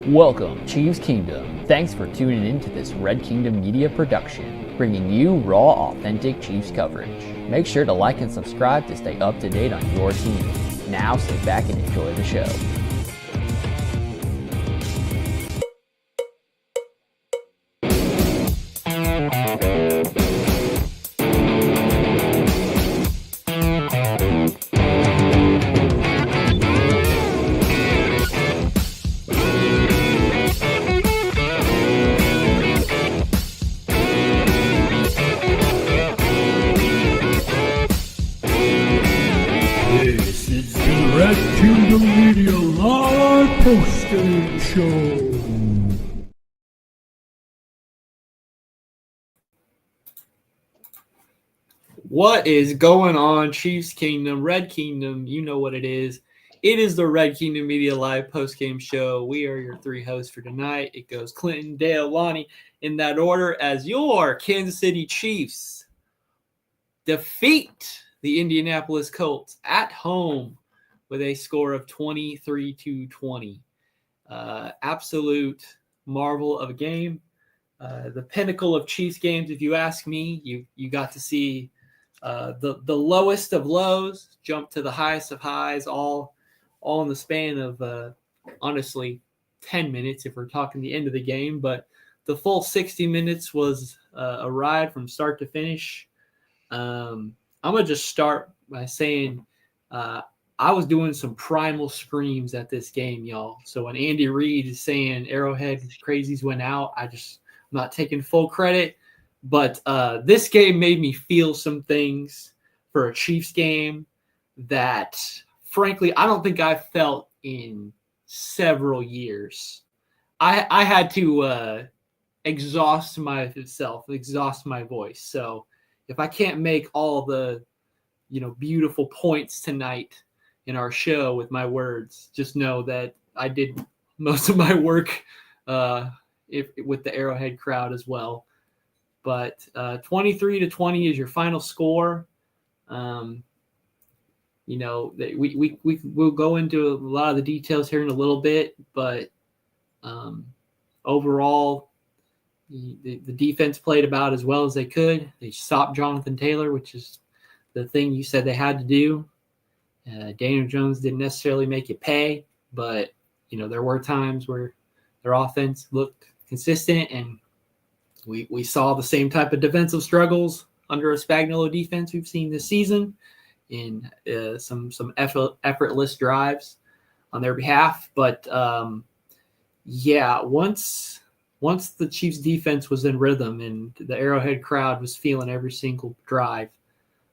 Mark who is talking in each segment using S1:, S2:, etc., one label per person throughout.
S1: Welcome, Chiefs Kingdom. Thanks for tuning in to this Red Kingdom Media production, bringing you raw, authentic Chiefs coverage. Make sure to like and subscribe to stay up to date on your team. Now sit back and enjoy the show.
S2: This is the Red Kingdom Media Live POSTGAME Show.
S3: What is going on, Chiefs Kingdom, Red Kingdom? You know what it is. It is the Red Kingdom Media Live postgame show. We are your three hosts for tonight. It goes Clinton, Dale, Lonnie in that order as your Kansas City Chiefs defeat the Indianapolis Colts at home with a score of 23-20. Absolute marvel of a game. The pinnacle of Chiefs games, if you ask me. You got to see the lowest of lows jump to the highest of highs, all in the span of honestly 10 minutes if we're talking the end of the game. But the full 60 minutes was a ride from start to finish. I'm gonna just start by saying I was doing some primal screams at this game, y'all. So when Andy Reid is saying Arrowhead crazies went out, I'm not taking full credit. But this game made me feel some things for a Chiefs game that, frankly, I don't think I've felt in several years. I had to exhaust myself, exhaust my voice. So if I can't make all the, beautiful points tonight in our show with my words, just know that I did most of my work with the Arrowhead crowd as well. But 23-20 is your final score. We'll go into a lot of the details here in a little bit, but overall, the defense played about as well as they could. They stopped Jonathan Taylor, which is the thing you said they had to do. Daniel Jones didn't necessarily make it pay, but there were times where their offense looked consistent, and we saw the same type of defensive struggles under a Spagnuolo defense we've seen this season in some effortless drives on their behalf. But once the Chiefs defense was in rhythm and the Arrowhead crowd was feeling every single drive,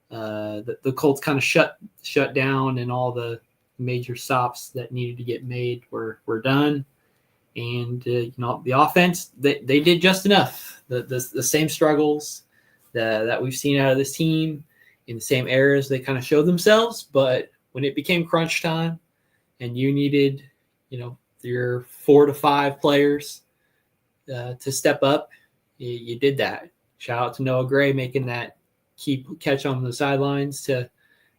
S3: the Colts kind of shut down, and all the major stops that needed to get made were done. And the offense, they did just enough. The same struggles that we've seen out of this team in the same areas they kind of showed themselves. But when it became crunch time, and you needed your 4 to 5 players to step up, you did that. Shout out to Noah Gray making that key catch on the sidelines to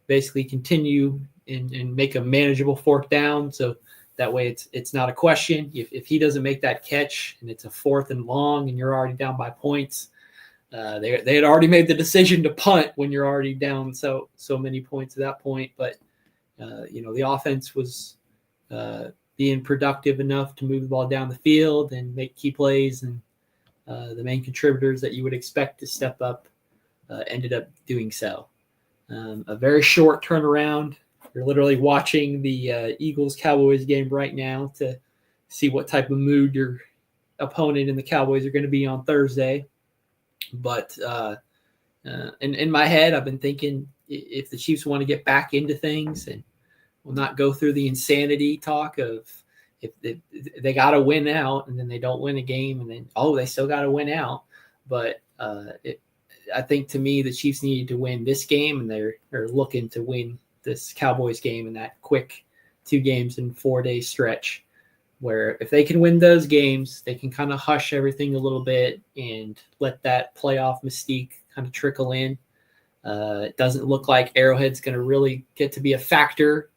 S3: basically continue and make a manageable fourth down. So that way it's not a question. If he doesn't make that catch and it's a 4th and long and you're already down by points, they had already made the decision to punt when you're already down so many points at that point. But the offense was being productive enough to move the ball down the field and make key plays, and the main contributors that you would expect to step up ended up doing so. A very short turnaround. You're literally watching the Eagles-Cowboys game right now to see what type of mood your opponent and the Cowboys are going to be on Thursday. But in my head, I've been thinking if the Chiefs want to get back into things and will not go through the insanity talk of if they got to win out and then they don't win a game and then, they still got to win out. But I think, to me, the Chiefs needed to win this game, and they're looking to win this Cowboys game in that quick 2 games in 4-day stretch, where if they can win those games, they can kind of hush everything a little bit and let that playoff mystique kind of trickle in. It doesn't look like Arrowhead's going to really get to be a factor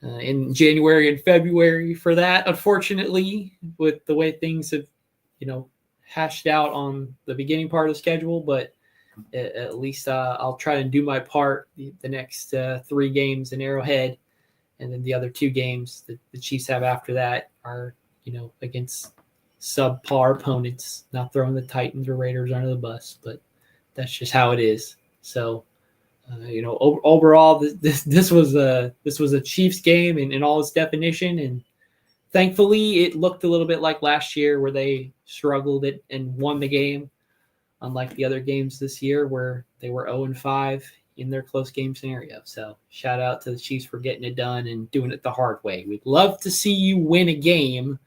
S3: in January and February for that, unfortunately, with the way things have, hashed out on the beginning part of the schedule. But at least I'll try to do my part the next 3 games in Arrowhead. And then the other 2 games that the Chiefs have after that are, against subpar opponents, not throwing the Titans or Raiders under the bus, but that's just how it is. So, overall, this was a Chiefs game in all its definition, and thankfully it looked a little bit like last year where they struggled it and won the game, unlike the other games this year where they were 0-5 in their close game scenario. So shout out to the Chiefs for getting it done and doing it the hard way. We'd love to see you win a game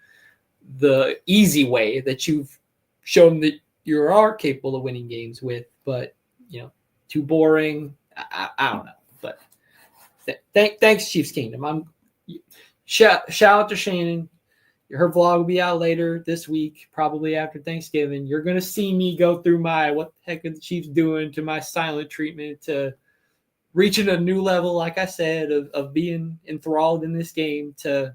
S3: the easy way that you've shown that you are capable of winning games with, but too boring. I don't know, but thanks, Chiefs Kingdom. Shout out to Shannon. Her vlog will be out later this week, probably after Thanksgiving. You're gonna see me go through my what the heck are the Chiefs doing to my silent treatment to reaching a new level, like I said, of being enthralled in this game to,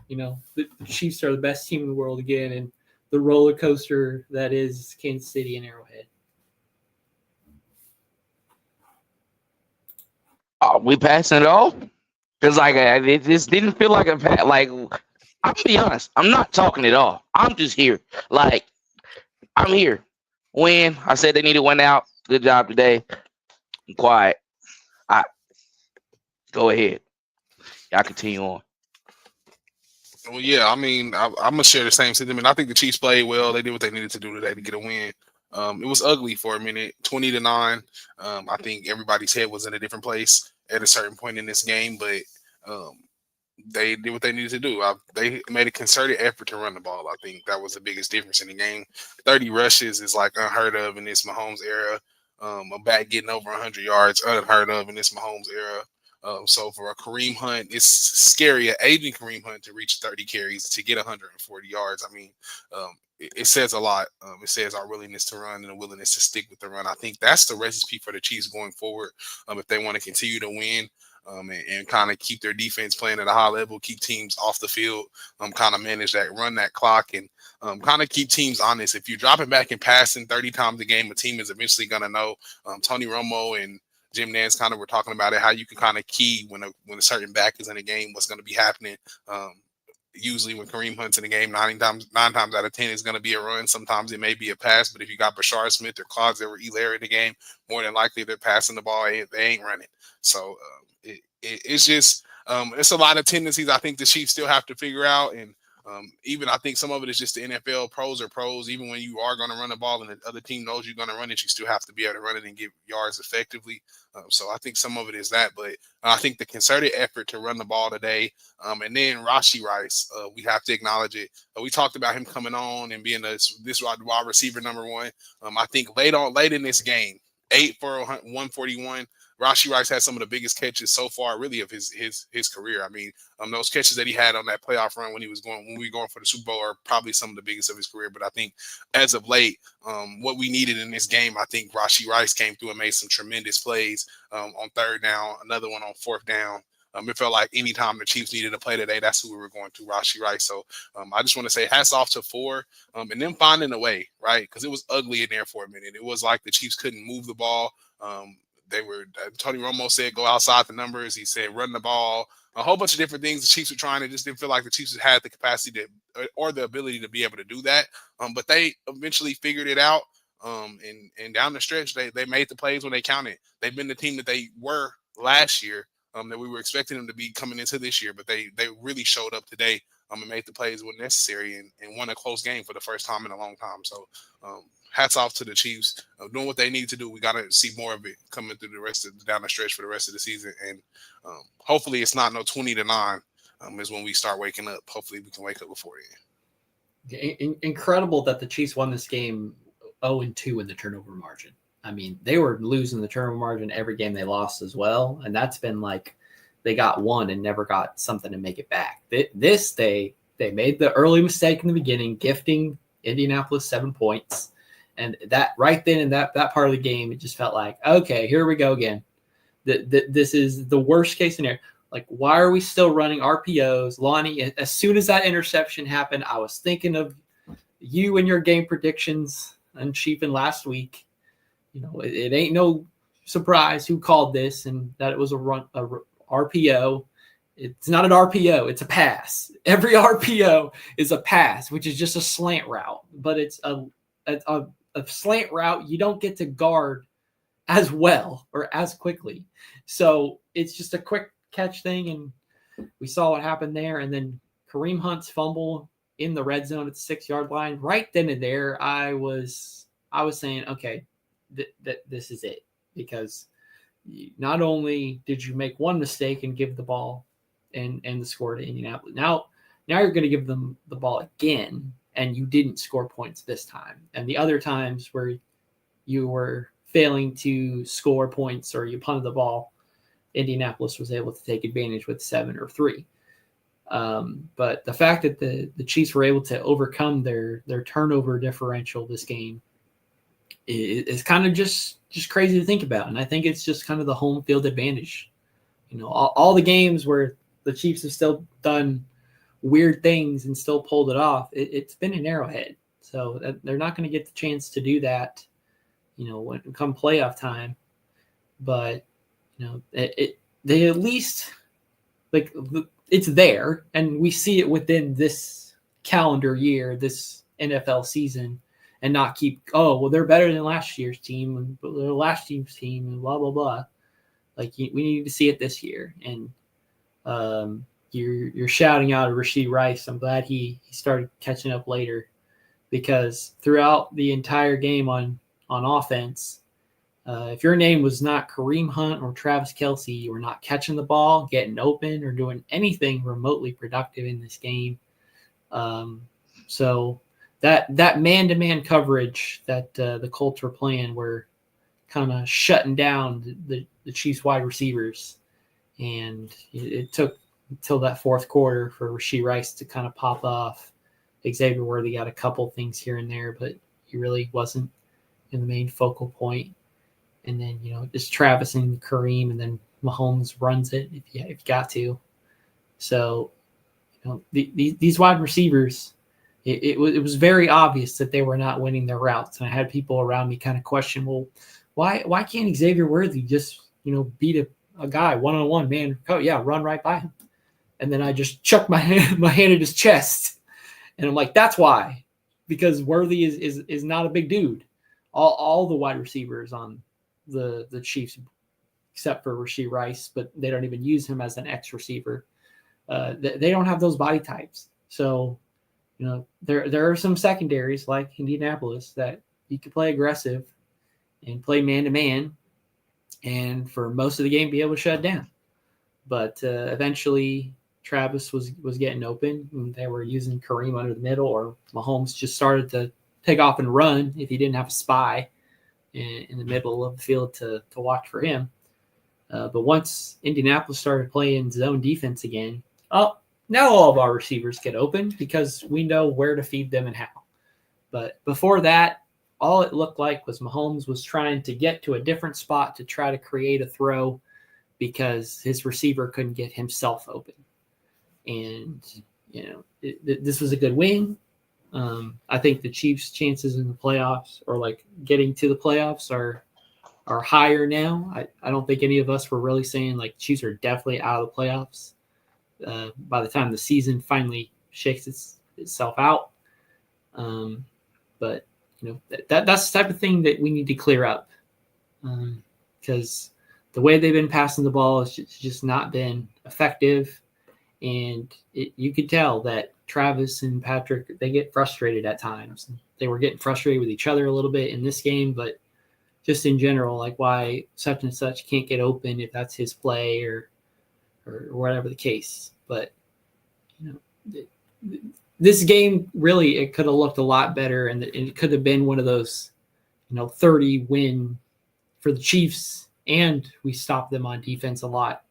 S3: the Chiefs are the best team in the world again, and the roller coaster that is Kansas City and Arrowhead.
S4: Oh, we passing it off? Because it just didn't feel like a pass. Like, I'm gonna be honest, I'm not talking at all. I'm just here. Like, I'm here. When I said they needed one out, good job today. I'm quiet. Go ahead. Y'all continue on.
S5: Well, yeah, I mean, I'm gonna share the same sentiment. I think the Chiefs played well. They did what they needed to do today to get a win. It was ugly for a minute, 20-9. I think everybody's head was in a different place at a certain point in this game, but they did what they needed to do. They made a concerted effort to run the ball. I think that was the biggest difference in the game. 30 rushes is like unheard of in this Mahomes era. A back getting over 100 yards, unheard of in this Mahomes era. So for a Kareem Hunt, it's scary, an aging Kareem Hunt to reach 30 carries to get 140 yards. I mean, it says a lot. It says our willingness to run and a willingness to stick with the run. I think that's the recipe for the Chiefs going forward. If they want to continue to win and kind of keep their defense playing at a high level, keep teams off the field, kind of manage that, run that clock, and kind of keep teams honest. If you're dropping back and passing 30 times a game, a team is eventually going to know. Tony Romo and Jim Nance kind of were talking about it, how you can kind of key when a certain back is in a game, what's going to be happening. Usually when Kareem Hunt's in the game, 9 times out of 10 is going to be a run. Sometimes it may be a pass, but if you got Bashard Smith or Claude Elaire in the game, more than likely they're passing the ball. They ain't running. So it's just it's a lot of tendencies I think the Chiefs still have to figure out. And even I think some of it is just the NFL pros are pros. Even when you are going to run the ball and the other team knows you're going to run it, you still have to be able to run it and get yards effectively. So I think some of it is that. But I think the concerted effort to run the ball today, and then Rashee Rice, we have to acknowledge it. We talked about him coming on and being this wide receiver number 1. I think late in this game, 8 for 141. Rashee Rice had some of the biggest catches so far, really, of his career. I mean, those catches that he had on that playoff run when we were going for the Super Bowl are probably some of the biggest of his career. But I think as of late, what we needed in this game, I think Rashee Rice came through and made some tremendous plays on 3rd down, another one on 4th down. It felt like anytime the Chiefs needed to play today, that's who we were going to, Rashee Rice. So I just want to say hats off to 4 and them finding a way, right? Because it was ugly in there for a minute. It was like the Chiefs couldn't move the ball. Tony Romo said, go outside the numbers. He said, run the ball, a whole bunch of different things the Chiefs were trying. It just didn't feel like the Chiefs had the capacity or the ability to be able to do that. But they eventually figured it out. And down the stretch, they made the plays when they counted. They've been the team that they were last year, that we were expecting them to be coming into this year, but they really showed up today and made the plays when necessary and won a close game for the first time in a long time. So hats off to the Chiefs doing what they need to do. We got to see more of it coming through down the stretch for the rest of the season. And hopefully it's not no 20-9 is when we start waking up. Hopefully we can wake up before then.
S3: Incredible that the Chiefs won this game 0-2 in the turnover margin. I mean, they were losing the turnover margin every game they lost as well. And that's been like they got one and never got something to make it back. They made the early mistake in the beginning, gifting Indianapolis 7 points. And that right then in that part of the game, it just felt like, okay, here we go again. This is the worst case scenario. Like, why are we still running RPOs? Lonnie, as soon as that interception happened, I was thinking of you and your game predictions on Chiefin last week. It ain't no surprise who called this and that it was a RPO. It's not an RPO. It's a pass. Every RPO is a pass, which is just a slant route, but it's a slant route you don't get to guard as well or as quickly. So it's just a quick catch thing, and we saw what happened there. And then Kareem Hunt's fumble in the red zone at the 6-yard line. Right then and there, I was saying, okay, this is it, because not only did you make one mistake and give the ball and the score to Indianapolis, now you're going to give them the ball again, and you didn't score points this time. And the other times where you were failing to score points or you punted the ball, Indianapolis was able to take advantage with 7 or 3. But the fact that the Chiefs were able to overcome their turnover differential this game is kind of just crazy to think about. And I think it's just kind of the home field advantage. All the games where the Chiefs have still done weird things and still pulled it off, it's been an Arrowhead. So they're not going to get the chance to do that, when it come playoff time. But, they at least, like, it's there, and we see it within this calendar year, this NFL season, and not keep, they're better than last year's team, and they're last team's team, and blah, blah, blah. Like, we need to see it this year. And you're shouting out at Rashee Rice. I'm glad he started catching up later, because throughout the entire game on offense, if your name was not Kareem Hunt or Travis Kelce, you were not catching the ball, getting open, or doing anything remotely productive in this game. So that man-to-man coverage that the Colts were playing were kind of shutting down the Chiefs wide receivers. And it took until that fourth quarter for Rashee Rice to kind of pop off. Xavier Worthy got a couple things here and there, but he really wasn't in the main focal point. And then, just Travis and Kareem, and then Mahomes runs it if you got to. So, these wide receivers, it was very obvious that they were not winning their routes. And I had people around me kind of question, well, why can't Xavier Worthy just, beat a guy one-on-one, man? Oh, yeah, run right by him. And then I just chucked my hand at his chest. And I'm like, that's why. Because Worthy is not a big dude. All the wide receivers on the Chiefs, except for Rashee Rice, but they don't even use him as an X receiver. They don't have those body types. So, there are some secondaries like Indianapolis that you could play aggressive and play man-to-man, and for most of the game be able to shut down. But eventually Travis was getting open, and they were using Kareem under the middle, or Mahomes just started to take off and run if he didn't have a spy in the middle of the field to watch for him. But once Indianapolis started playing zone defense again, now all of our receivers get open because we know where to feed them and how. But before that, all it looked like was Mahomes was trying to get to a different spot to try to create a throw because his receiver couldn't get himself open. And, this was a good win. I think the Chiefs' chances in the playoffs, or like getting to the playoffs, are higher now. I don't think any of us were really saying like Chiefs are definitely out of the playoffs by the time the season finally shakes itself out. But that's the type of thing that we need to clear up, because the way they've been passing the ball has just not been effective. And you could tell that Travis and Patrick, they get frustrated at times. They were getting frustrated with each other a little bit in this game, but just in general, like why such and such can't get open if that's his play or whatever the case. But this game really, it could have looked a lot better, and it could have been one of those 30 win for the Chiefs, and we stopped them on defense a lot.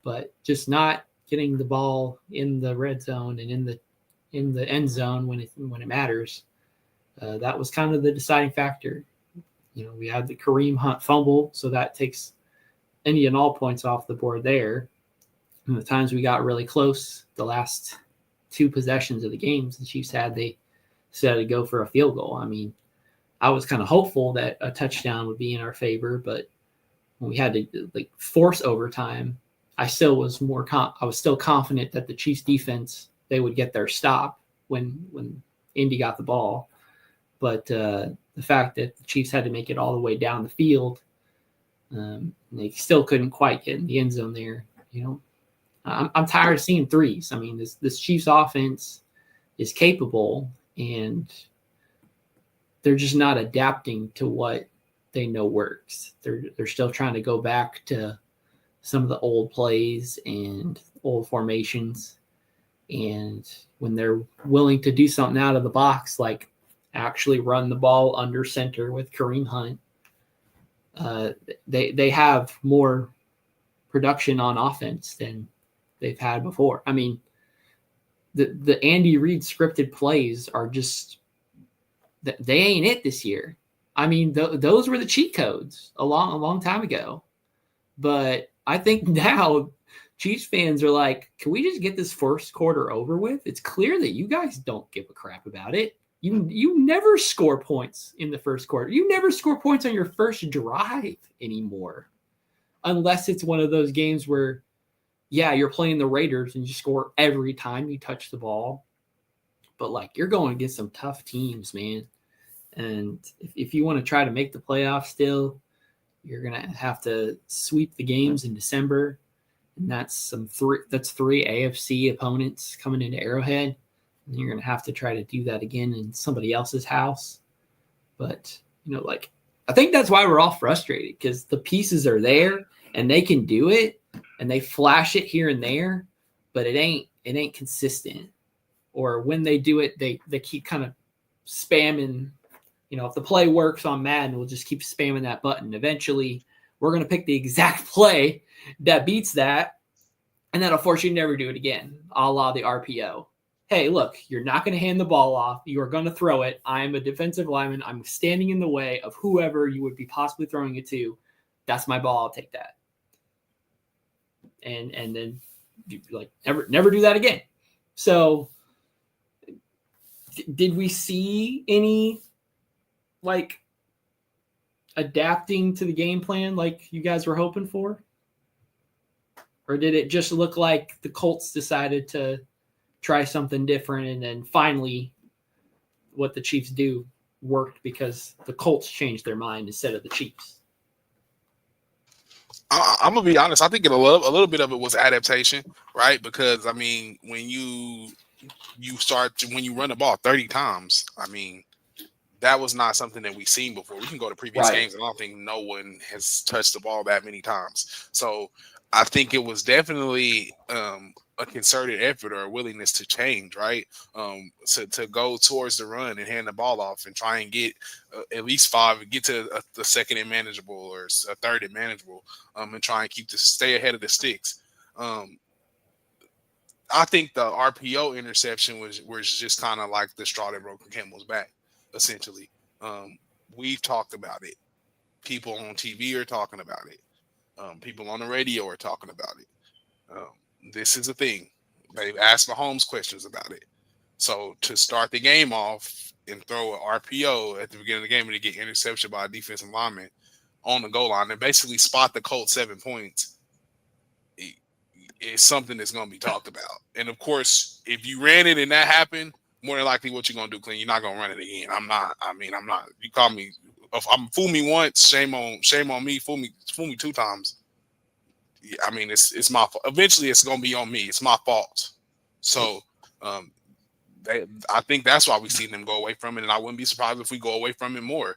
S3: But just not getting the ball in the red zone and in the end zone when it matters, that was kind of the deciding factor. We had the Kareem Hunt fumble, so that takes any and all points off the board there. And the times we got really close, the last 2 possessions of the games the Chiefs had, they decided to go for a field goal. I mean, I was kind of hopeful that a touchdown would be in our favor, but when we had to like force overtime, I still was I was still confident that the Chiefs defense, they would get their stop when Indy got the ball. But the fact that the Chiefs had to make it all the way down the field, they still couldn't quite get in the end zone there. I'm tired of seeing threes. I mean, this Chiefs offense is capable, and they're just not adapting to what they know works. They're still trying to go back to some of the old plays and old formations. And when they're willing to do something out of the box, like actually run the ball under center with Kareem Hunt, they have more production on offense than they've had before. I mean, the Andy Reid scripted plays are just, they ain't it this year. I mean, those were the cheat codes a long time ago. But I think now Chiefs fans are like, can we just get this first quarter over with? It's clear that you guys don't give a crap about it. You never score points in the first quarter. You never score points on your first drive anymore. Unless it's one of those games where, yeah, you're playing the Raiders and you score every time you touch the ball. But, like, you're going against some tough teams, man. And if you want to try to make the playoffs still, you're going to have to sweep the games in December. And that's three AFC opponents coming into Arrowhead. And you're going to have to try to do that again in somebody else's house. But, I think that's why we're all frustrated, because the pieces are there and they can do it and they flash it here and there, but it ain't consistent. Or when they do it, they keep kind of spamming. If the play works on Madden, we'll just keep spamming that button. Eventually, we're going to pick the exact play that beats that, and that'll force you to never do it again, a la the RPO. Hey, look, you're not going to hand the ball off. You are going to throw it. I'm a defensive lineman. I'm standing in the way of whoever you would be possibly throwing it to. That's my ball. I'll take that. And then never do that again. So did we see any adapting to the game plan like you guys were hoping for? Or did it just look like the Colts decided to try something different, and then finally what the Chiefs do worked because the Colts changed their mind instead of the Chiefs?
S5: I'm gonna be honest. I think a little bit of it was adaptation, right? Because I mean, when you run the ball 30 times, I mean, that was not something that we've seen before. We can go to previous games, and I don't think no one has touched the ball that many times. So I think it was definitely a concerted effort or a willingness to change, right? To go towards the run and hand the ball off and try and get at least 5, get to the second and manageable or a third and manageable, and try and stay ahead of the sticks. I think the RPO interception was just kind of like the straw that broke the camel's back, essentially. We've talked about it. People on TV are talking about it. People on the radio are talking about it. This is a thing. They've asked Mahomes questions about it. So to start the game off and throw an RPO at the beginning of the game and to get interception by a defensive lineman on the goal line and basically spot the Colts 7 points is something that's going to be talked about. And of course, if you ran it and that happened, more than likely what you're going to do, Clint, you're not going to run it again. I'm not. You call me, if I'm fool me once, shame on me. Fool me 2 times. I mean, it's my fault. Eventually, it's going to be on me. It's my fault. So, I think that's why we've seen them go away from it, and I wouldn't be surprised if we go away from it more.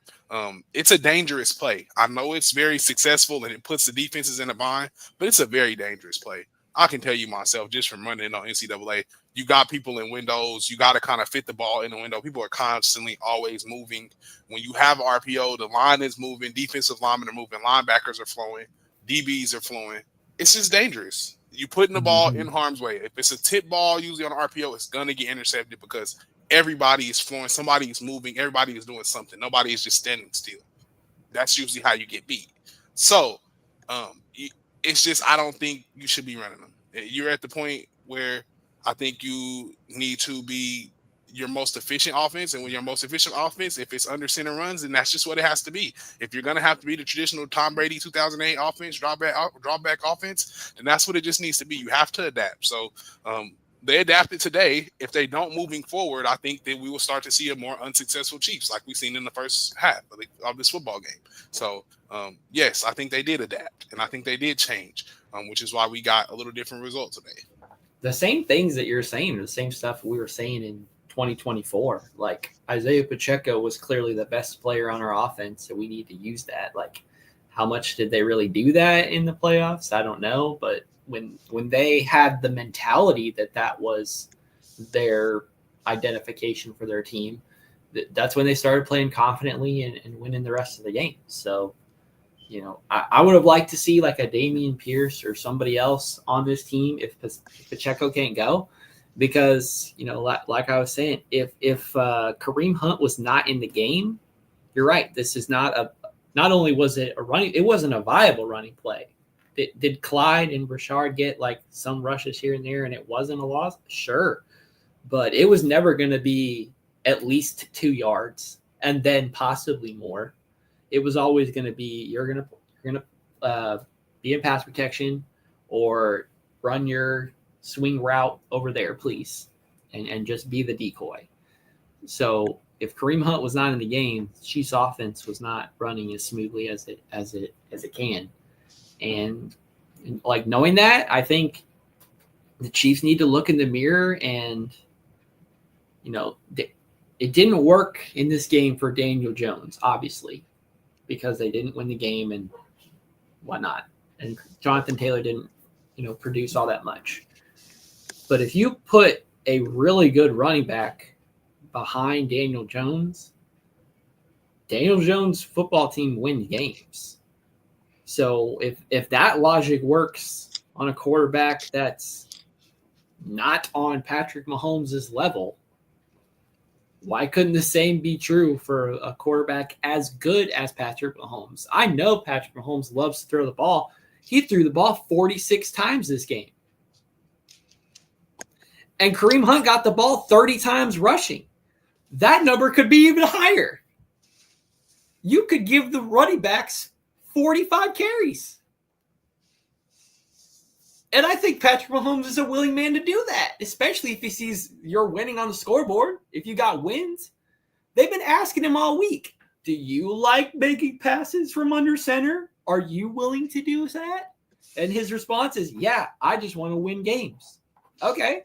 S5: It's a dangerous play. I know it's very successful, and it puts the defenses in a bind, but it's a very dangerous play. I can tell you myself, just from running it on NCAA, you got people in windows. You got to kind of fit the ball in the window. People are constantly always moving. When you have RPO, the line is moving. Defensive linemen are moving. Linebackers are flowing. DBs are flowing. It's just dangerous. You putting the ball in harm's way. If it's a tip ball, usually on RPO, it's going to get intercepted because everybody is flowing. Somebody is moving. Everybody is doing something. Nobody is just standing still. That's usually how you get beat. So it's just, I don't think you should be running them. You're at the point where I think you need to be your most efficient offense, and when your most efficient offense, if it's under center runs, then that's just what it has to be. If you're gonna have to be the traditional Tom Brady 2008 offense, drop back offense, then that's what it just needs to be. You have to adapt. So they adapted today. If they don't moving forward, I think that we will start to see a more unsuccessful Chiefs like we've seen in the first half of this football game. So yes, I think they did adapt, and I think they did change, which is why we got a little different result today.
S3: The same things that you're saying are the same stuff we were saying in 2024. Like Isaiah Pacheco was clearly the best player on our offense, so we need to use that. Like, how much did they really do that in the playoffs? I don't know, but when they had the mentality that was their identification for their team, that's when they started playing confidently and winning the rest of the game. So, I would have liked to see like a Dameon Pierce or somebody else on this team if Pacheco can't go. Because, like I was saying, if Kareem Hunt was not in the game, you're right. This is not only was it it wasn't a viable running play. Did Clyde and Rashard get like some rushes here and there and it wasn't a loss? Sure. But it was never going to be at least 2 yards and then possibly more. It was always going to be, you're going to be in pass protection or run your swing route over there, please, and just be the decoy. So if Kareem Hunt was not in the game, Chiefs offense was not running as smoothly as it can. And like knowing that, I think the Chiefs need to look in the mirror and, it didn't work in this game for Daniel Jones, obviously, because they didn't win the game and whatnot. And Jonathan Taylor didn't, produce all that much. But if you put a really good running back behind Daniel Jones football team wins games. So if that logic works on a quarterback that's not on Patrick Mahomes' level, why couldn't the same be true for a quarterback as good as Patrick Mahomes? I know Patrick Mahomes loves to throw the ball. He threw the ball 46 times this game. And Kareem Hunt got the ball 30 times rushing. That number could be even higher. You could give the running backs 45 carries. And I think Patrick Mahomes is a willing man to do that, especially if he sees you're winning on the scoreboard. If you got wins, they've been asking him all week, do you like making passes from under center? Are you willing to do that? And his response is, yeah, I just want to win games. Okay.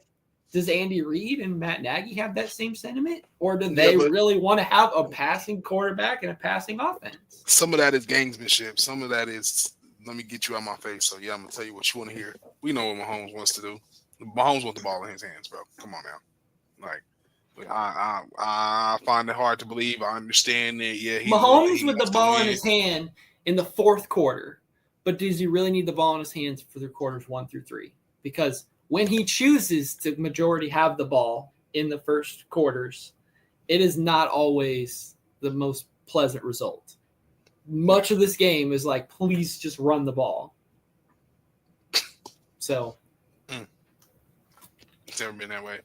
S3: Does Andy Reid and Matt Nagy have that same sentiment? Or do they really want to have a passing quarterback and a passing offense?
S5: Some of that is gamesmanship. Some of that is, let me get you out my face. So, yeah, I'm going to tell you what you want to hear. We know what Mahomes wants to do. Mahomes wants the ball in his hands, bro. Come on now. Like, I find it hard to believe. I understand that, yeah.
S3: Mahomes with the ball in his hand in the fourth quarter. But does he really need the ball in his hands for the quarters 1 through 3? Because when he chooses to majority have the ball in the first quarters, it is not always the most pleasant result. Much of this game is like, please just run the ball. So.
S5: It's never been that way.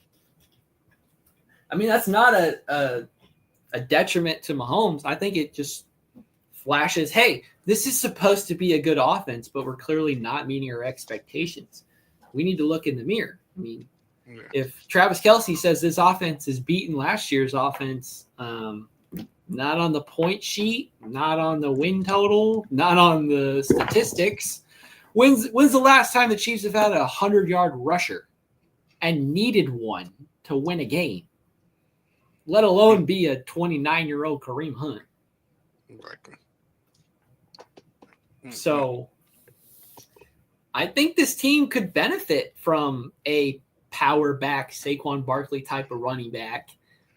S3: I mean, that's not a detriment to Mahomes. I think it just flashes, hey, this is supposed to be a good offense, but we're clearly not meeting our expectations. We need to look in the mirror. I mean, if Travis Kelce says this offense is beating last year's offense, not on the point sheet, not on the win total, not on the statistics, when's the last time the Chiefs have had a 100-yard rusher and needed one to win a game, let alone be a 29-year-old Kareem Hunt?
S5: Exactly.
S3: So I think this team could benefit from a power back, Saquon Barkley type of running back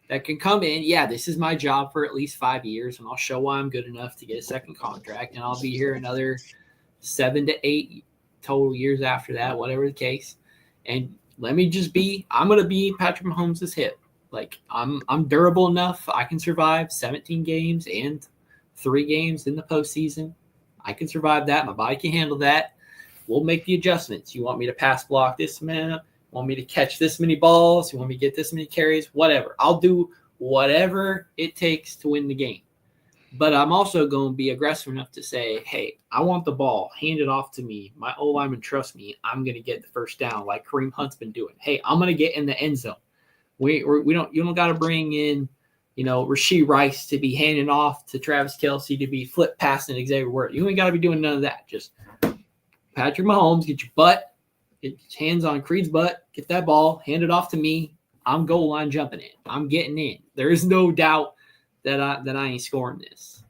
S3: that can come in. Yeah, this is my job for at least 5 years, and I'll show why I'm good enough to get a second contract, and I'll be here another 7 to 8 total years after that, whatever the case. And I'm going to be Patrick Mahomes' hip. Like, I'm durable enough. I can survive 17 games and 3 games in the postseason. I can survive that. My body can handle that. We'll make the adjustments. You want me to pass block this amount? Want me to catch this many balls? You want me to get this many carries? Whatever. I'll do whatever it takes to win the game. But I'm also going to be aggressive enough to say, hey, I want the ball. Hand it off to me. My O-lineman trust me. I'm going to get the first down like Kareem Hunt's been doing. Hey, I'm going to get in the end zone. You don't got to bring in, Rashee Rice to be handing off to Travis Kelce to be flip passing Xavier Word. You ain't got to be doing none of that. Just Patrick Mahomes, get your butt, get your hands on Creed's butt, get that ball, hand it off to me. I'm goal line jumping in. I'm getting in. There is no doubt that I ain't scoring this.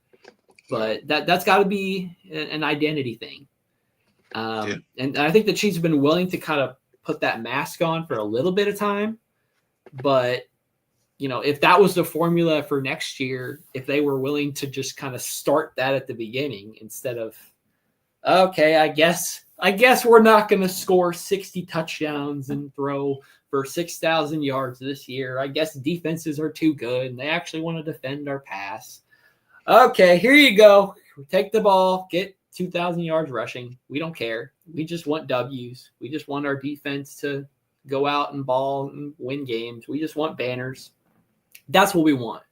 S3: But that's got to be an identity thing. And I think the Chiefs have been willing to kind of put that mask on for a little bit of time. But, if that was the formula for next year, if they were willing to just kind of start that at the beginning instead of, okay, I guess we're not going to score 60 touchdowns and throw for 6,000 yards this year. I guess defenses are too good and they actually want to defend our pass. Okay, here you go. Take the ball, get 2,000 yards rushing. We don't care. We just want W's. We just want our defense to go out and ball and win games. We just want banners. That's what we want.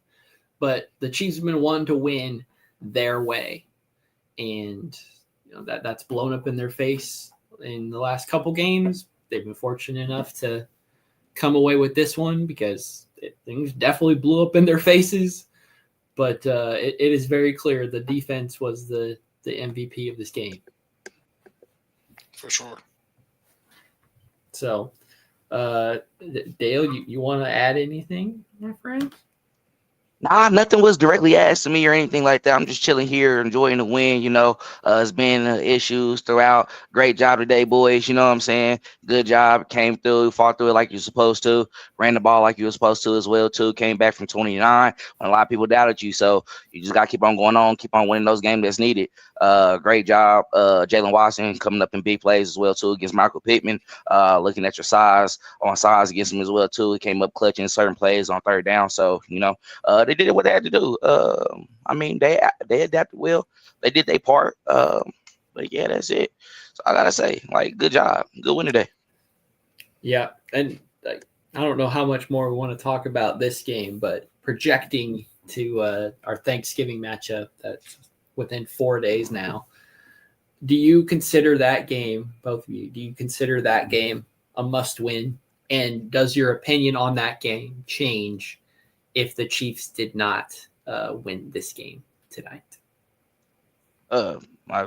S3: But the Chiefs have been wanting to win their way. And that's blown up in their face in the last couple games. They've been fortunate enough to come away with this one because things definitely blew up in their faces. But it is very clear the defense was the MVP of this game.
S5: For sure.
S3: So, Dale, you want to add anything, my friend?
S4: Nah, nothing was directly asked to me or anything like that. I'm just chilling here, enjoying the win. It's been issues throughout. Great job today, boys. You know what I'm saying? Good job. Came through, fought through it like you're supposed to. Ran the ball like you were supposed to as well, too. Came back from 29 when a lot of people doubted you. So you just got to keep on going on, keep on winning those games that's needed. Great job. Jalen Watson coming up in big plays as well, too, against Michael Pittman. Looking at your size against him as well, too. He came up clutching certain plays on third down. So, they did what they had to do. They adapted well. They did their part. But yeah, that's it. So I gotta say, good job, good win today.
S3: Yeah, and I don't know how much more we want to talk about this game, but projecting to our Thanksgiving matchup that's within 4 days now. Do you consider that game, both of you? Do you consider that game a must-win? And does your opinion on that game change if the Chiefs did not win this game tonight?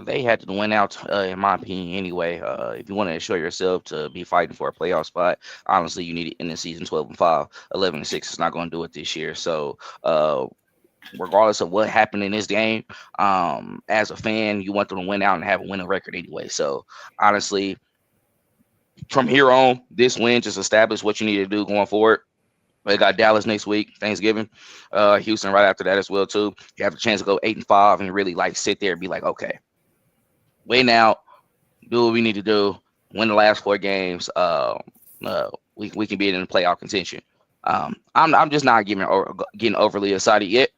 S4: They had to win out, in my opinion, anyway. If you want to assure yourself to be fighting for a playoff spot, honestly, you need it in the season 12-5. 11-6 is not going to do it this year. So, regardless of what happened in this game, as a fan, you want them to win out and have a winning record anyway. So, honestly, from here on, this win just established what you need to do going forward. They got Dallas next week, Thanksgiving. Houston right after that as well, too. You have the chance to go 8-5 and really sit there and be like, okay, win out, do what we need to do, win the last 4 games. We can be in the playoff contention. I'm just not getting overly excited yet.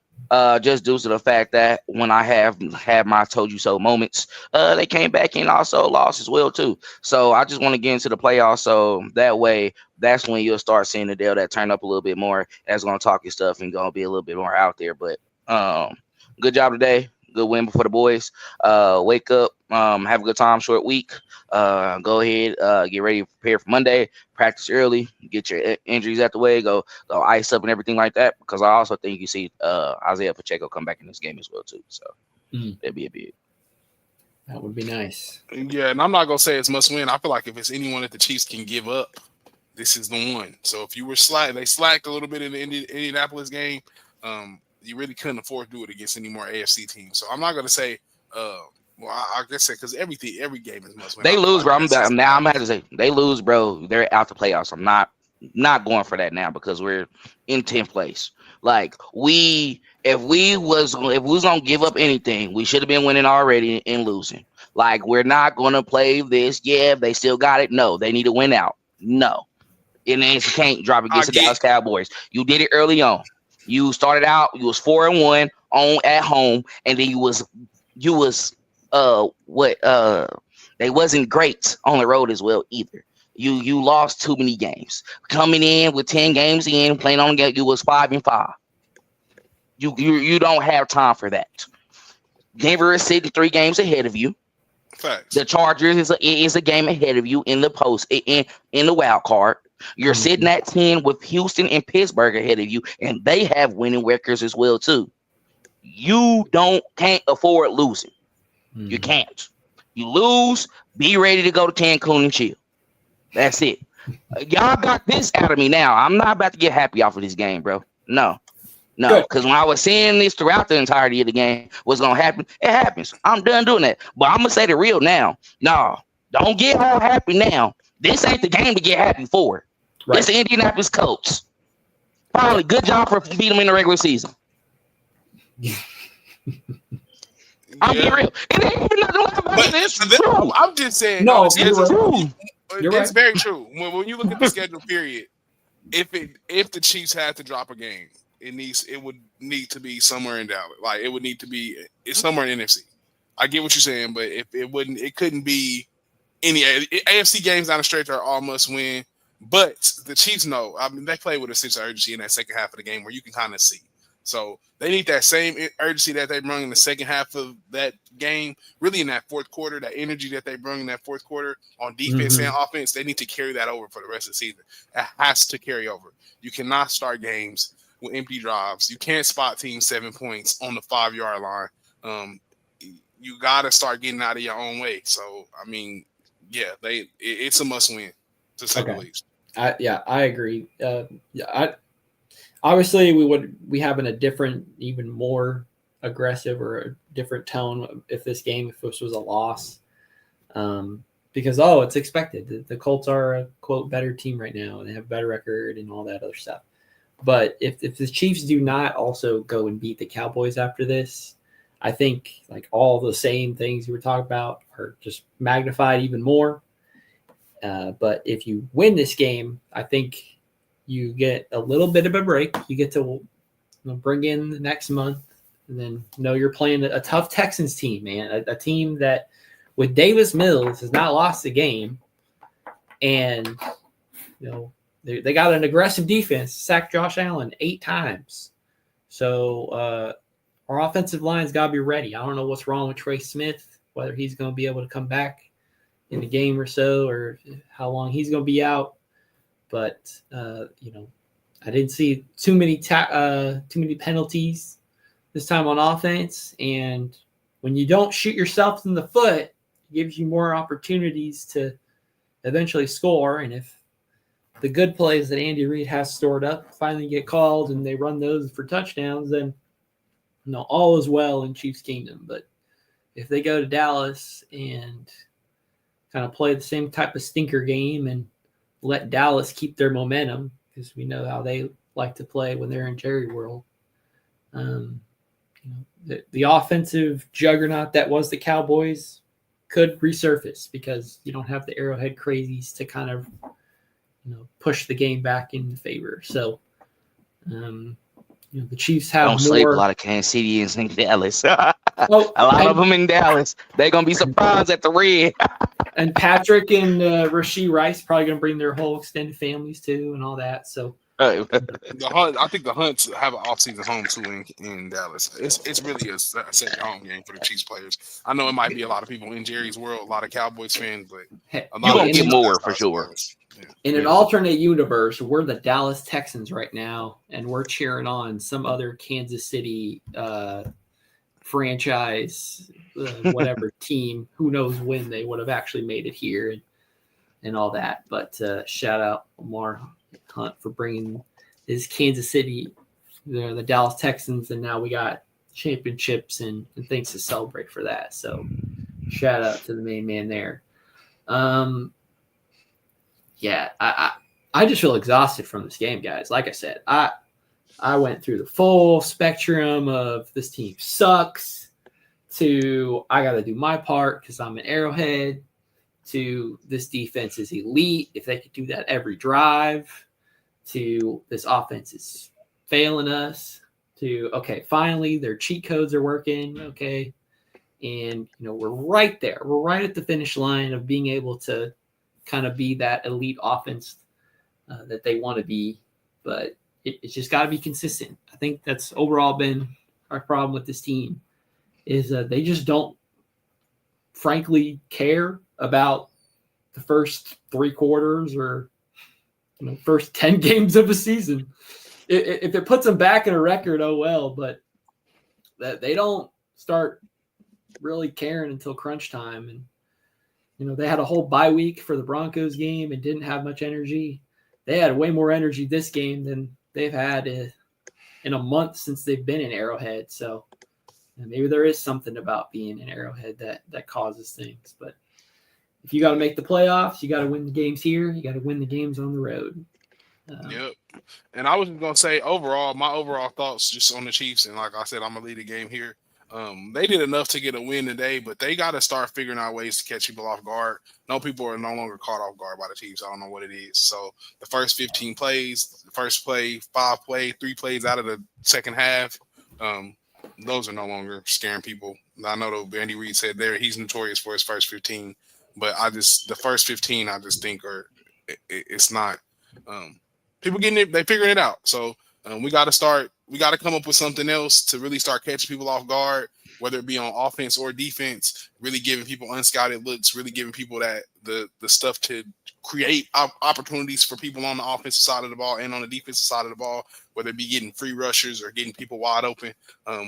S4: Just due to the fact that when I have had my told you so moments, they came back and also lost as well too. So I just want to get into the playoffs, so that way that's when you'll start seeing the deal that turn up a little bit more. That's gonna talk your stuff and gonna be a little bit more out there. But good job today. Good win before the boys. Wake up, have a good time, short week. Go ahead, get ready to prepare for Monday, practice early, get your injuries out the way, go ice up and everything like that, because I also think you see Isaiah Pacheco come back in this game as well too. So that'd be a big.
S3: That would be nice.
S5: Yeah, and I'm not gonna say it's must win. I feel like if it's anyone that the Chiefs can give up, this is the one. So if you were they slacked a little bit in the Indianapolis game. You really couldn't afford to do it against any more AFC teams. So I'm not going to say, I guess because every game is must win.
S4: They lose, bro. I'm going to have to say they lose, bro. They're out the playoffs. I'm not going for that now because we're in 10th place. If we was going to give up anything, we should have been winning already and losing. We're not going to play this. Yeah, they still got it. No, they need to win out. No. And they can't drop against the Dallas Cowboys. You did it early on. You started out, you was 4-1 at home, and then you was They wasn't great on the road as well either. You lost too many games. Coming in with 10 games in, playing on the game, you was 5-5. You don't have time for that. Denver is sitting 3 games ahead of you.
S5: Facts.
S4: The Chargers is a game ahead of you in the in the wild card. You're sitting at 10 with Houston and Pittsburgh ahead of you, and they have winning records as well too. You can't afford losing. You can't. You lose, be ready to go to Cancun and chill. That's it. Y'all got this out of me now. I'm not about to get happy off of this game, bro. No, because when I was saying this throughout the entirety of the game, what's gonna happen? It happens. I'm done doing that. But I'm gonna say the real now. No, don't get all happy now. This ain't the game to get happy for. Right. This the Indianapolis Colts. Finally, good job for beating them in the regular season. I'm being real. It ain't nothing about this.
S5: I'm just saying.
S3: No,
S5: it's true.
S3: You're
S5: it's
S3: right.
S5: very true. When you look at the schedule period, if the Chiefs had to drop a game, it would need to be somewhere in Dallas. Like it would need to be somewhere in NFC. I get what you're saying, but if it couldn't be any AFC games down the stretch are all must win. But the Chiefs know. I mean, they play with a sense of urgency in that second half of the game where you can kind of see. So they need that same urgency that they brought in the second half of that game, really in that fourth quarter, that energy that they brought in that fourth quarter on defense and offense. They need to carry that over for the rest of the season. It has to carry over. You cannot start games with empty drives. You can't spot teams 7 points on the 5-yard line. You got to start getting out of your own way. So, I mean, yeah, it's a must win to say the least.
S3: I agree. Obviously, we have a different, even more aggressive or a different tone if this was a loss, because it's expected. The Colts are a quote better team right now, and they have a better record and all that other stuff. But if the Chiefs do not also go and beat the Cowboys after this, I think like all the same things you were talking about are just magnified even more. But if you win this game, I think you get a little bit of a break. You get to bring in the next month, and then you're playing a tough Texans team, man. A team that with Davis Mills has not lost a game, and they got an aggressive defense. Sacked Josh Allen 8 times, so our offensive line's got to be ready. I don't know what's wrong with Trey Smith, whether he's going to be able to come back in a game or so, or how long he's going to be out. But I didn't see too many penalties this time on offense, and when you don't shoot yourself in the foot, it gives you more opportunities to eventually score. And if the good plays that Andy Reid has stored up finally get called and they run those for touchdowns, then all is well in Chiefs Kingdom. But if they go to Dallas and kind of play the same type of stinker game and let Dallas keep their momentum, because we know how they like to play when they're in Jerry World. The offensive juggernaut that was the Cowboys could resurface because you don't have the Arrowhead crazies to kind of push the game back in favor. So the Chiefs have
S4: don't sleep a lot of Kansas Cityans in Dallas. A lot of them in Dallas. They're gonna be surprised at the red.
S3: And Patrick and Rashee Rice probably gonna bring their whole extended families too, and all that. So
S5: I think the Hunts have an off-season home too in Dallas. It's really a second home game for the Chiefs players. I know it might be a lot of people in Jerry's world, a lot of Cowboys fans, but
S4: you're gonna get more for sure.
S3: In an alternate universe, we're the Dallas Texans right now, and we're cheering on some other Kansas City franchise, whatever team. Who knows when they would have actually made it here and all that. But shout out Lamar Hunt for bringing his Kansas City, the Dallas Texans, and now we got championships and things to celebrate for that. So shout out to the main man there. Yeah, I just feel exhausted from this game, guys. Like I said, I went through the full spectrum of this team sucks to I got to do my part because I'm an Arrowhead to this defense is elite. If they could do that every drive, to this offense is failing us, to, okay, finally their cheat codes are working. Okay, And, we're right there. We're right at the finish line of being able to kind of be that elite offense that they want to be. But it's just got to be consistent. I think that's overall been our problem with this team is they just don't, frankly, care about the first 3 quarters or first 10 games of a season. If it puts them back in a record, oh well. But that they don't start really caring until crunch time. And they had a whole bye week for the Broncos game and didn't have much energy. They had way more energy this game than they've had in a month since they've been in Arrowhead. So maybe there is something about being in Arrowhead that causes things. But if you got to make the playoffs, you got to win the games here. You got to win the games on the road.
S5: Yep. And I was going to say my overall thoughts just on the Chiefs. And like I said, I'm going to lead the game here. They did enough to get a win today, but they got to start figuring out ways to catch people off guard. No, people are no longer caught off guard by the Chiefs. I don't know what it is. So the first 15 plays, the first play, 5 plays, 3 plays out of the second half, those are no longer scaring people. I know that Andy Reid said there he's notorious for his first 15, but the first 15 I just think it's not. People getting it, they figuring it out. So we got to come up with something else to really start catching people off guard, whether it be on offense or defense, really giving people unscouted looks, really giving people that the stuff to create opportunities for people on the offensive side of the ball and on the defensive side of the ball, whether it be getting free rushers or getting people wide open.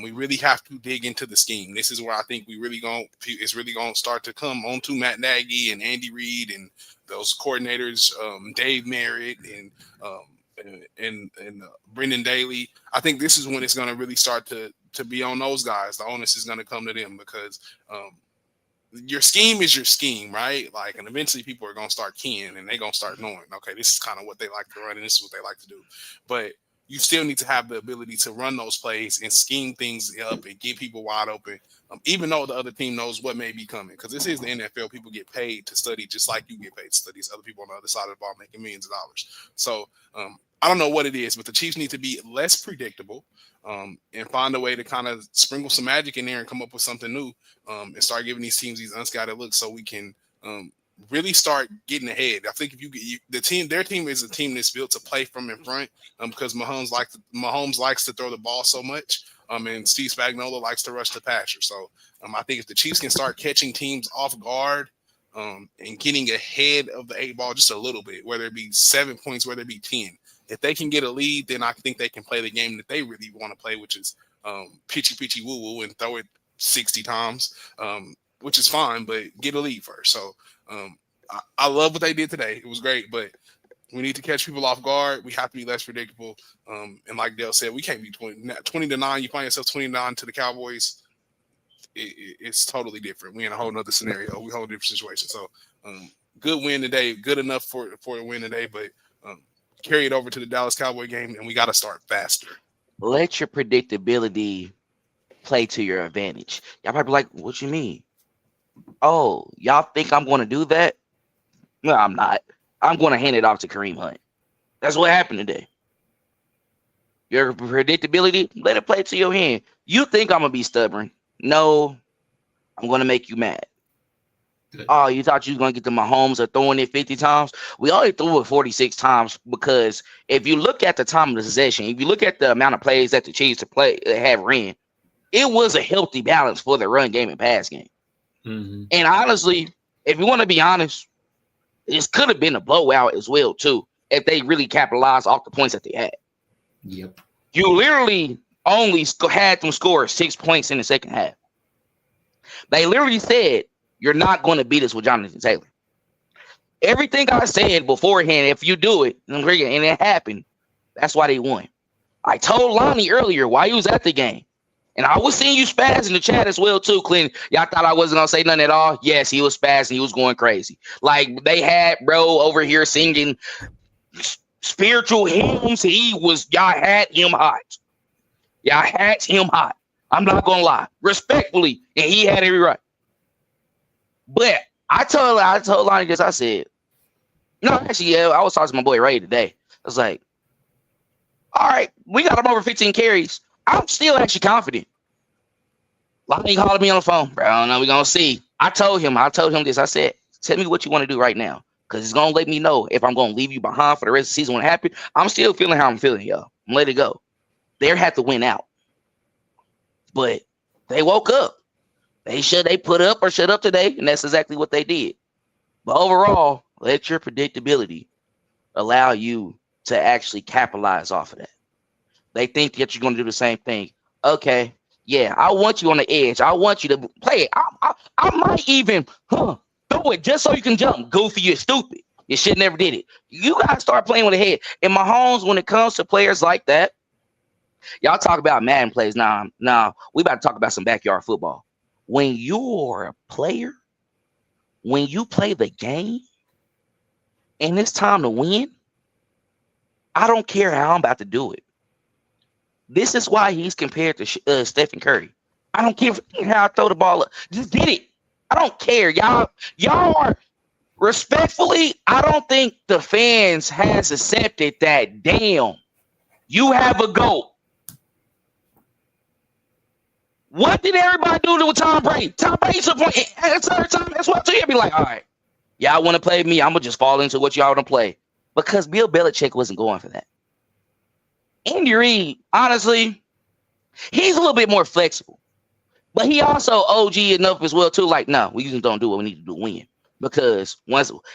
S5: We really have to dig into the scheme. This is where I think it's really going to start to come onto Matt Nagy and Andy Reid and those coordinators, Dave Merritt and Brendan Daly. I think this is when it's going to really start to be on those guys. The onus is going to come to them because your scheme is your scheme, right? Like, and eventually people are going to start keying and they're going to start knowing, okay, this is kind of what they like to run and this is what they like to do. But you still need to have the ability to run those plays and scheme things up and get people wide open, even though the other team knows what may be coming. Because this is the NFL. People get paid to study just like you get paid to study. Other people on the other side of the ball making millions of dollars. So I don't know what it is, but the Chiefs need to be less predictable and find a way to kind of sprinkle some magic in there and come up with something new and start giving these teams these unscouted looks so we can really start getting ahead. I think if their team is a team that's built to play from in front because Mahomes likes to throw the ball so much and Steve Spagnuolo likes to rush the passer. So I think if the Chiefs can start catching teams off guard and getting ahead of the 8 ball just a little bit, whether it be 7 points, whether it be 10, if they can get a lead, then I think they can play the game that they really want to play, which is pitchy woo woo and throw it 60 times, which is fine, but get a lead first. So I love what they did today. It was great, but we need to catch people off guard. We have to be less predictable. And like Dale said, we can't be 20-9. You find yourself 29 to the Cowboys. It's totally different. We're in a whole nother scenario. We whole different situation. So good win today. Good enough for a win today, but carry it over to the Dallas Cowboy game, and we got to start faster.
S4: Let your predictability play to your advantage. Y'all probably like, what you mean? Oh, y'all think I'm going to do that? No, I'm not. I'm going to hand it off to Kareem Hunt. That's what happened today. Your predictability, let it play to your hand. You think I'm going to be stubborn. No, I'm going to make you mad. Good. Oh, you thought you was going to get the Mahomes or throwing it 50 times? We only threw it 46 times because if you look at the time of the possession, if you look at the amount of plays that the Chiefs have ran, it was a healthy balance for the run game and pass game. Mm-hmm. And honestly, if you want to be honest, this could have been a blowout as well, too, if they really capitalized off the points that they had.
S3: Yep.
S4: You literally only had them score 6 points in the second half. They literally said, you're not going to beat us with Jonathan Taylor. Everything I said beforehand, if you do it, and it happened, that's why they won. I told Lonnie earlier why he was at the game. And I was seeing you spaz in the chat as well, too, Clinton. Y'all thought I wasn't going to say nothing at all? Yes, he was spazzing. He was going crazy. Like, they had bro over here singing spiritual hymns. Y'all had him hot. Y'all had him hot. I'm not going to lie. Respectfully. And he had every right. But I told Lonnie this. I said, actually, I was talking to my boy Ray today. I was like, all right, we got him over 15 carries. I'm still actually confident. Lonnie called me on the phone, bro. No, we're gonna see. I told him this. I said, tell me what you want to do right now. Because it's gonna let me know if I'm gonna leave you behind for the rest of the season when it happens. I'm still feeling how I'm feeling, y'all. I'm let it go. They had to win out. But they woke up. They put up or shut up today, and that's exactly what they did. But overall, let your predictability allow you to actually capitalize off of that. They think that you're going to do the same thing. Okay, yeah, I want you on the edge. I want you to play it. I might even do it just so you can jump. Goofy, you're stupid. You should never did it. You got to start playing with the head. And Mahomes, when it comes to players like that, y'all talk about Madden plays. Now, we about to talk about some backyard football. When you're a player, when you play the game, and it's time to win, I don't care how I'm about to do it. This is why he's compared to Stephen Curry. I don't care how I throw the ball up. Just get it. I don't care. Y'all are respectfully, I don't think the fans has accepted that, damn, you have a GOAT. What did everybody do with Tom Brady? Tom Brady's a point. That's what he'll be like, all right, y'all want to play me? I'm going to just fall into what y'all want to play. Because Bill Belichick wasn't going for that. Andy Reid, honestly, he's a little bit more flexible. But he also OG enough as well, too. Like, no, we just don't do what we need to do to win. Because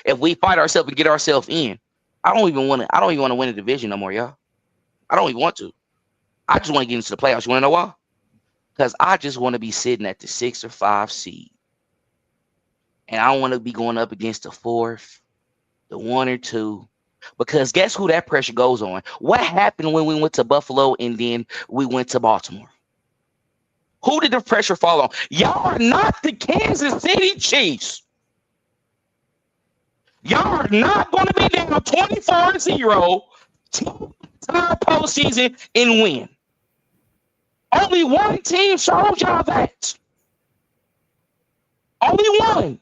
S4: if we fight ourselves and get ourselves in, I don't even want to win a division no more, y'all. I don't even want to. I just want to get into the playoffs. You want to know why? Because I just want to be sitting at the 6 or 5 seed. And I want to be going up against the 4th, the 1 or 2. Because guess who that pressure goes on? What happened when we went to Buffalo and then we went to Baltimore? Who did the pressure fall on? Y'all are not the Kansas City Chiefs. Y'all are not going to be down 24-0 time postseason and win. Only one team showed y'all that. Only one.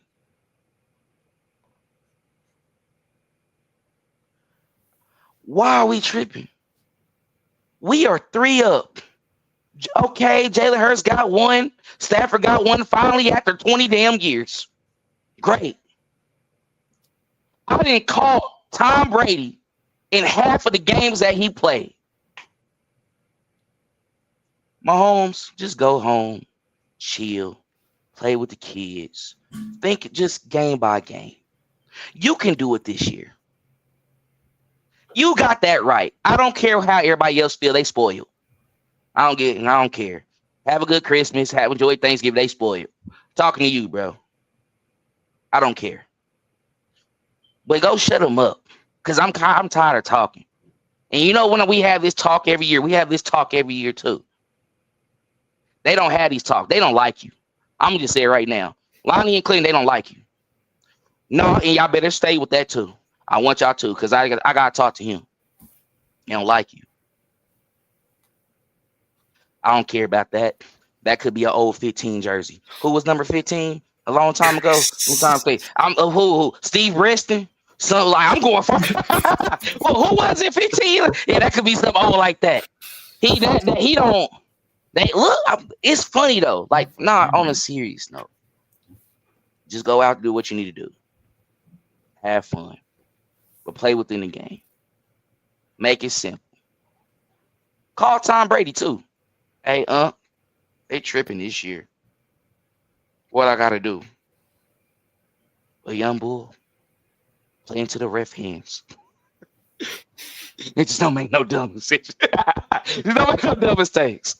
S4: Why are we tripping? We are 3 up. Okay, Jalen Hurts got one. Stafford got one finally after 20 damn years. Great. I didn't call Tom Brady in half of the games that he played. Mahomes, just go home, chill, play with the kids. Think just game by game. You can do it this year. You got that right. I don't care how everybody else feel. They spoiled. I don't care. Have a good Christmas. Enjoy Thanksgiving. They spoiled. Talking to you, bro. I don't care. But go shut them up. Because I'm tired of talking. And you know when we have this talk every year, we have this talk every year too. They don't have these talk. They don't like you. I'm going to just say it right now. Lonnie and Clinton, they don't like you. No, and y'all better stay with that too. I want y'all to, because I got to talk to him. He don't like you. I don't care about that. That could be an old 15 jersey. Who was number 15 a long time ago? Who? Steve Reston? So like I'm going for. Well, who was it? 15? Yeah, that could be something old like that. He don't. They look. It's funny though. Like on a serious note, just go out and do what you need to do. Have fun, but play within the game. Make it simple. Call Tom Brady too. Hey, they tripping this year. What I gotta do? A young bull play into the ref hands. It just don't make no dumb decisions. It don't make no dumb mistakes.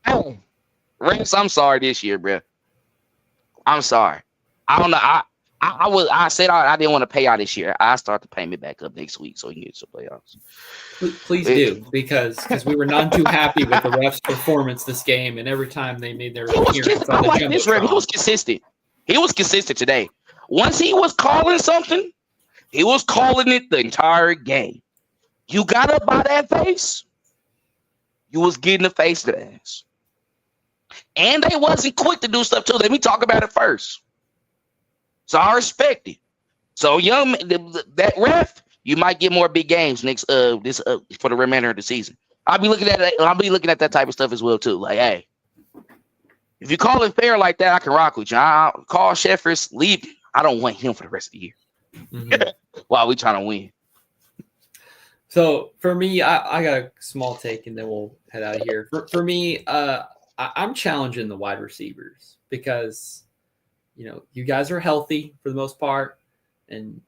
S4: Hey, refs, I'm sorry this year, bro. I'm sorry. I don't know. I said I didn't want to pay out this year. I start to pay me back up next week so we can get to the playoffs.
S3: Please do, because we were none too happy with the ref's performance this game, and every time they made their appearance on the jumbotron.
S4: He was consistent. He was consistent today. Once he was calling something, he was calling it the entire game. You got up by that face, you was getting the face to the ass. And they wasn't quick to do stuff too. Let me talk about it first. So I respect it. So that ref, you might get more big games next for the remainder of the season. I'll be looking at that type of stuff as well too. Like, hey, If you call it fair like that, I can rock with you. I'll call Sheffers, leave. I don't want him for the rest of the year. While we trying to win.
S3: So for me, I got a small take, and then we'll head out of here. For me, I'm challenging the wide receivers because, you guys are healthy for the most part, and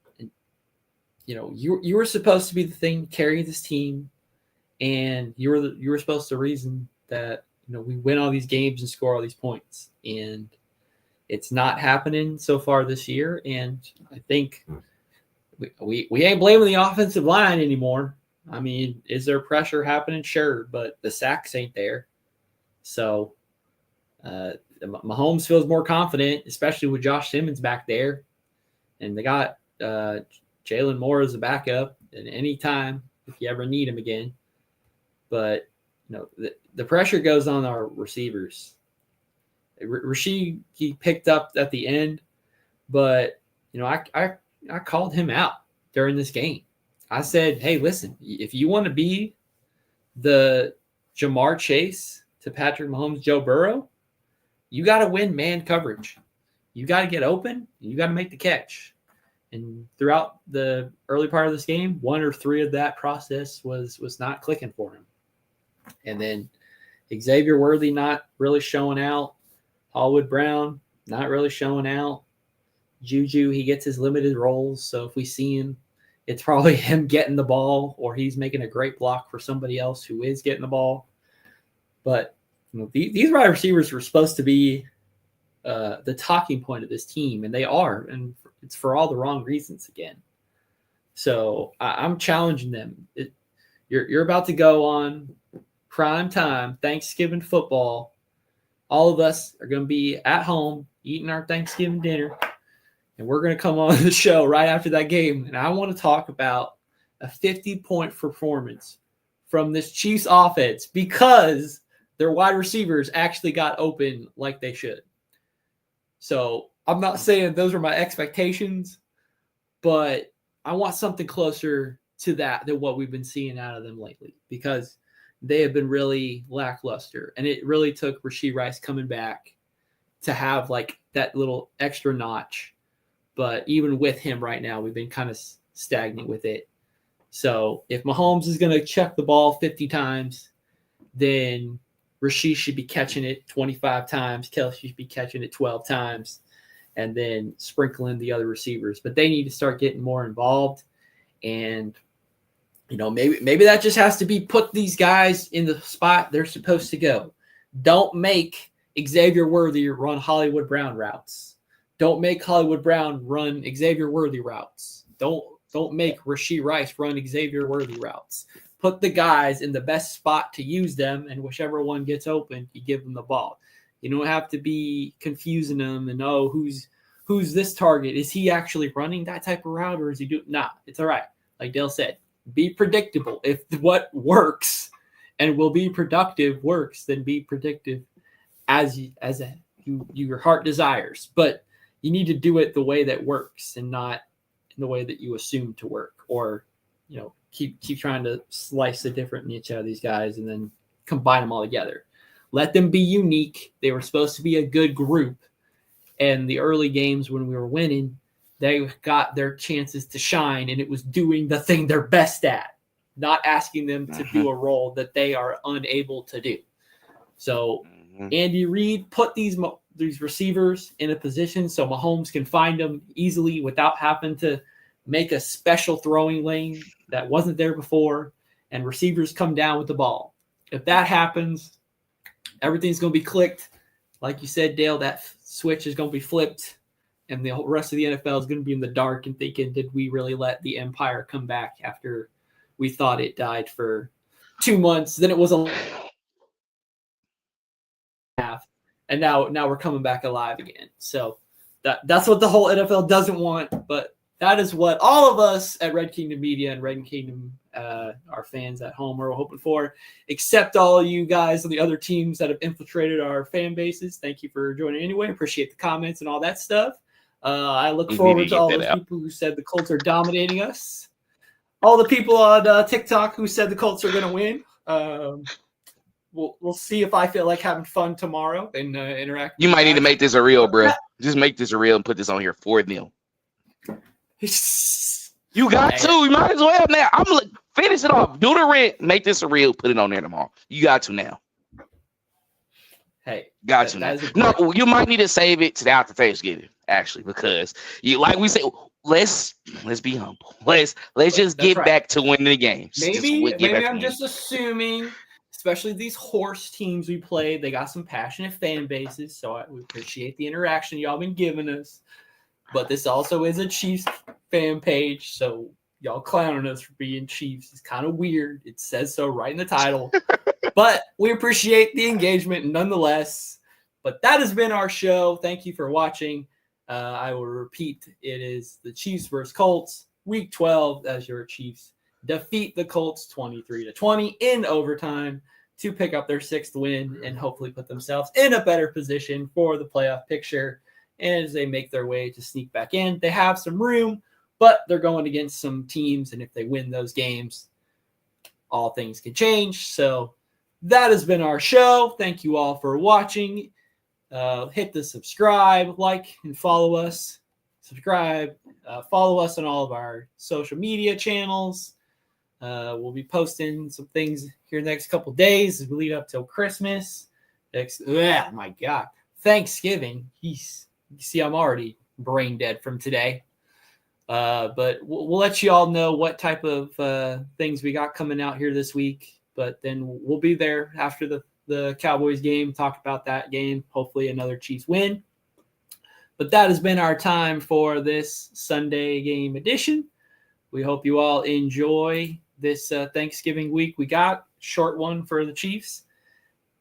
S3: you were supposed to be the thing carrying this team, and you were supposed to reason that we win all these games and score all these points, and it's not happening so far this year. And I think we ain't blaming the offensive line anymore. I mean, is there pressure happening? Sure, but the sacks ain't there. So Mahomes feels more confident, especially with Josh Simmons back there, and they got Jalen Moore as a backup at any time if you ever need him again. But the pressure goes on our receivers. Rasheed, he picked up at the end, but I called him out during this game. I said, hey, listen, if you want to be the Jamar Chase to Patrick Mahomes, Joe Burrow, you got to win man coverage. You got to get open. You got to make the catch. And throughout the early part of this game, 1 or 3 of that process was not clicking for him. And then Xavier Worthy not really showing out. Hollywood Brown not really showing out. Juju, he gets his limited roles. So if we see him, it's probably him getting the ball, or he's making a great block for somebody else who is getting the ball. But these wide receivers were supposed to be the talking point of this team, and they are, and it's for all the wrong reasons again. So I'm challenging them. You're about to go on prime time Thanksgiving football. All of us are going to be at home eating our Thanksgiving dinner, and we're going to come on the show right after that game, and I want to talk about a 50-point performance from this Chiefs offense because their wide receivers actually got open like they should. So I'm not saying those are my expectations, but I want something closer to that than what we've been seeing out of them lately, because they have been really lackluster. And it really took Rashee Rice coming back to have like that little extra notch. But even with him right now, we've been kind of stagnant with it. So if Mahomes is going to chuck the ball 50 times, then Rashee should be catching it 25 times. Kelsey should be catching it 12 times, and then sprinkling the other receivers. But they need to start getting more involved. And, maybe that just has to be put these guys in the spot they're supposed to go. Don't make Xavier Worthy run Hollywood Brown routes. Don't make Hollywood Brown run Xavier Worthy routes. Don't make Rashee Rice run Xavier Worthy routes. Put the guys in the best spot to use them, and whichever one gets open, you give them the ball. You don't have to be confusing them and, who's this target? Is he actually running that type of route, or is he doing? Nah, it's all right. Like Dale said, be predictable. If what works and will be productive works, then be predictive as your heart desires. But you need to do it the way that works and not in the way that you assume to work, or keep trying to slice the different niche out of these guys and then combine them all together. Let them be unique. They were supposed to be a good group. And the early games when we were winning, they got their chances to shine, and it was doing the thing they're best at, not asking them to do a role that they are unable to do. So Andy Reid put these receivers in a position so Mahomes can find them easily without having to make a special throwing lane that wasn't there before, and receivers come down with the ball. If that happens, everything's going to be clicked. Like you said, Dale, that switch is going to be flipped, and the rest of the NFL is going to be in the dark and thinking, did we really let the empire come back after we thought it died for 2 months? Then it was a half, and now we're coming back alive again. So that's what the whole NFL doesn't want, but that is what all of us at Red Kingdom Media and Red Kingdom, our fans at home, are hoping for, except all you guys on the other teams that have infiltrated our fan bases. Thank you for joining anyway. Appreciate the comments and all that stuff. I look forward to all those people who said the Colts are dominating us. All the people on TikTok who said the Colts are going to win. we'll see if I feel like having fun tomorrow and interact.
S4: You might need to make this a reel, bro. Just make this a reel and put this on here for them. You got to. You might as well now. Finish it off. Do the rent. Make this a reel. Put it on there tomorrow. You got to now.
S3: Hey,
S4: got to now. No, you might need to save it to after Thanksgiving, actually, because you like we say. Let's be humble. Let's just get back to winning the games.
S3: Maybe I'm just assuming, especially these horse teams we played, they got some passionate fan bases, so we appreciate the interaction y'all been giving us. But this also is a Chiefs fan page, so y'all clowning us for being Chiefs is kind of weird. It says so right in the title. But we appreciate the engagement nonetheless. But that has been our show. Thank you for watching. I will repeat, it is the Chiefs versus Colts, Week 12, as your Chiefs defeat the Colts 23-20 in overtime to pick up their 6th win and hopefully put themselves in a better position for the playoff picture. And as they make their way to sneak back in, they have some room, but they're going against some teams, and if they win those games, all things can change. So that has been our show. Thank you all for watching. Hit the subscribe, like, and follow us. Subscribe, follow us on all of our social media channels. We'll be posting some things here in the next couple days as we lead up till Christmas. My God, Thanksgiving. You see, I'm already brain dead from today. But we'll let you all know what type of things we got coming out here this week. But then we'll be there after the Cowboys game, talk about that game, hopefully another Chiefs win. But that has been our time for this Sunday game edition. We hope you all enjoy this Thanksgiving week. We got short one for the Chiefs,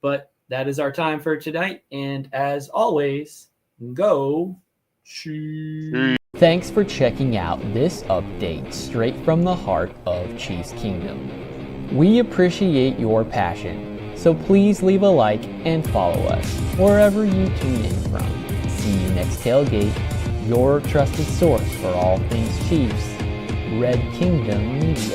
S3: but that is our time for tonight. And as always, go Chiefs.
S1: Thanks for checking out this update straight from the heart of Chiefs Kingdom. We appreciate your passion. So please leave a like and follow us wherever you tune in from. See you next tailgate, your trusted source for all things Chiefs, Red Kingdom Media.